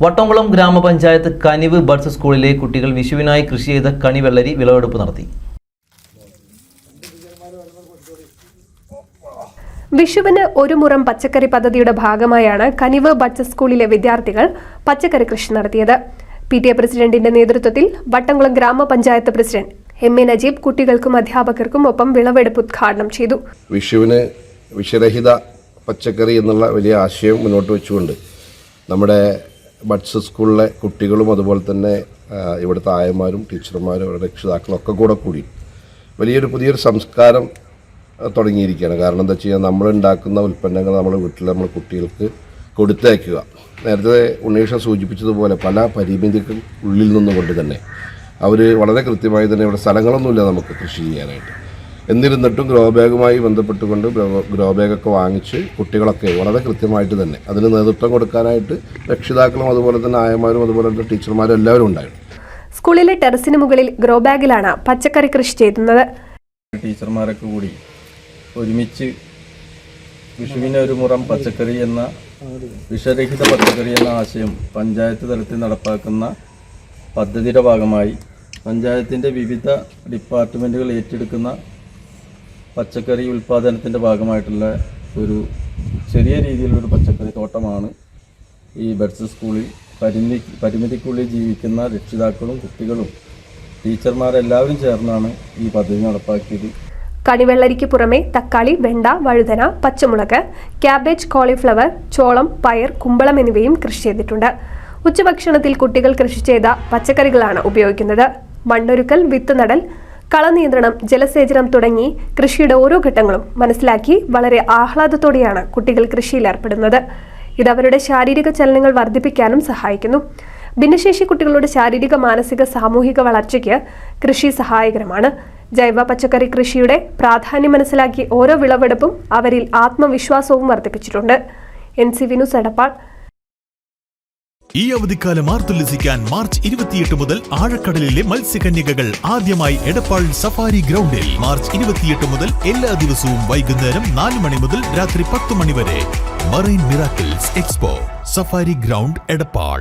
വട്ടംകുളം ഗ്രാമപഞ്ചായത്ത് കനിവ് ബഡ്സ് സ്കൂളിലെ കുട്ടികൾ വിഷുവിനായി കൃഷി ചെയ്ത കണിവെള്ളരി വിളവെടുപ്പ് നടത്തി. വിഷുവിന് ഒരു മുറം പച്ചക്കറി പദ്ധതിയുടെ ഭാഗമായാണ് കനിവ് ബഡ്സ് സ്കൂളിലെ വിദ്യാർത്ഥികൾ പച്ചക്കറി കൃഷി നടത്തിയത്. PTA പ്രസിഡന്റിന്റെ നേതൃത്വത്തിൽ വട്ടംകുളം ഗ്രാമപഞ്ചായത്ത് പ്രസിഡന്റ് MA നജീബ് കുട്ടികൾക്കും അധ്യാപകർക്കും ഒപ്പം വിളവെടുപ്പ് ഉദ്ഘാടനം ചെയ്തു. വിഷുവിന് വിഷരഹിത പച്ചക്കറി എന്നുള്ള വലിയ ആശയം മുന്നോട്ട് വെച്ചുകൊണ്ട് നമ്മുടെ ബഡ്സ് സ്കൂളിലെ കുട്ടികളും അതുപോലെ തന്നെ ഇവിടുത്തെ ആയമാരും ടീച്ചർമാരും രക്ഷിതാക്കളും ഒക്കെ കൂടി പുതിയൊരു സംസ്കാരം തുടങ്ങിയിരിക്കുകയാണ്. കാരണം എന്താ വെച്ചാൽ നമ്മൾ ഉണ്ടാക്കുന്ന ഉൽപ്പന്നങ്ങൾ നമ്മുടെ വീട്ടിൽ നമ്മൾ കുട്ടികൾക്ക് കൊടുത്തയക്കുക. നേരത്തെ ഉണ്ണീഷ സൂചിപ്പിച്ചതുപോലെ പല പരിമിതികൾ ഉള്ളിൽ നിന്നുകൊണ്ട് തന്നെ അവർ വളരെ കൃത്യമായി തന്നെ ഇവിടെ സ്ഥലങ്ങളൊന്നുമില്ല നമുക്ക് കൃഷി ചെയ്യാനായിട്ട്. എന്നിരുന്നിട്ടും ഗ്രോ ബാഗുമായി ബന്ധപ്പെട്ടുകൊണ്ട് ഗ്രോ ബാഗൊക്കെ വാങ്ങിച്ച് കുട്ടികളൊക്കെ വളരെ കൃത്യമായിട്ട് തന്നെ അതിന് നേതൃത്വം കൊടുക്കാനായിട്ട് രക്ഷിതാക്കളും അതുപോലെ തന്നെ ആയമാരും അതുപോലെ തന്നെ ടീച്ചർമാരും എല്ലാവരും ഉണ്ടായിരുന്നു. സ്കൂളിലെ ടെറസിന് മുകളിൽ ഗ്രോ ബാഗിലാണ് പച്ചക്കറി കൃഷി ചെയ്യുന്നത്. ടീച്ചർമാരൊക്കെ കൂടി ഒരുമിച്ച് വിഷുവിന് ഒരു മുറം പച്ചക്കറി എന്ന വിഷരഹിത പച്ചക്കറി എന്ന ആശയം പഞ്ചായത്ത് തലത്തിൽ നടപ്പാക്കുന്ന പദ്ധതിയുടെ ഭാഗമായി പഞ്ചായത്തിൻ്റെ വിവിധ ഡിപ്പാർട്ട്മെൻറ്റുകൾ ഏറ്റെടുക്കുന്ന പച്ചക്കറി ഉൽപ്പാദനത്തിൻ്റെ ഭാഗമായിട്ടുള്ള ഒരു ചെറിയ രീതിയിലുള്ളൊരു പച്ചക്കറി തോട്ടമാണ് ഈ ബഡ്സ് സ്കൂളിൽ പരിമിതിക്കുള്ളിൽ ജീവിക്കുന്ന രക്ഷിതാക്കളും കുട്ടികളും ടീച്ചർമാരെല്ലാവരും ചേർന്നാണ് ഈ പദ്ധതി നടപ്പാക്കിയത്. കണിവെള്ളരിക്ക് പുറമെ തക്കാളി, വെണ്ട, വഴുതന, പച്ചമുളക്, ക്യാബേജ്, കോളിഫ്ലവർ, ചോളം, പയർ, കുമ്പളം എന്നിവയും കൃഷി ചെയ്തിട്ടുണ്ട്. ഉച്ചഭക്ഷണത്തിൽ കുട്ടികൾ കൃഷി ചെയ്ത പച്ചക്കറികളാണ് ഉപയോഗിക്കുന്നത്. മണ്ണൊരുക്കൽ, വിത്ത് നടൽ, കളനിയന്ത്രണം, ജലസേചനം തുടങ്ങി കൃഷിയുടെ ഓരോ ഘട്ടങ്ങളും മനസ്സിലാക്കി വളരെ ആഹ്ലാദത്തോടെയാണ് കുട്ടികൾ കൃഷിയിൽ ഏർപ്പെടുന്നത്. ഇത് അവരുടെ ശാരീരിക ചലനങ്ങൾ വർദ്ധിപ്പിക്കാനും സഹായിക്കുന്നു. ഭിന്നശേഷി കുട്ടികളുടെ ശാരീരിക, മാനസിക, സാമൂഹിക വളർച്ചയ്ക്ക് കൃഷി സഹായകരമാണ്. ജൈവ പച്ചക്കറി കൃഷിയുടെ പ്രാധാന്യം മനസ്സിലാക്കി ഓരോ വിളവെടുപ്പും അവരിൽ ആത്മവിശ്വാസവും വർദ്ധിപ്പിച്ചിട്ടുണ്ട്. NCV news Edappal. ഈ അവധിക്കാലം ആർത്തുല്ലസിക്കാൻ മാർച്ച് 28 മുതൽ ആഴക്കടലിലെ മത്സ്യകന്യകകൾ ആദ്യമായി എടപ്പാൾ സഫാരി ഗ്രൗണ്ടിൽ. മാർച്ച് 28 മുതൽ എല്ലാ ദിവസവും വൈകുന്നേരം 4 മണി മുതൽ രാത്രി 10 മണി വരെ. Marine miracles expo, safari ground, Edappal.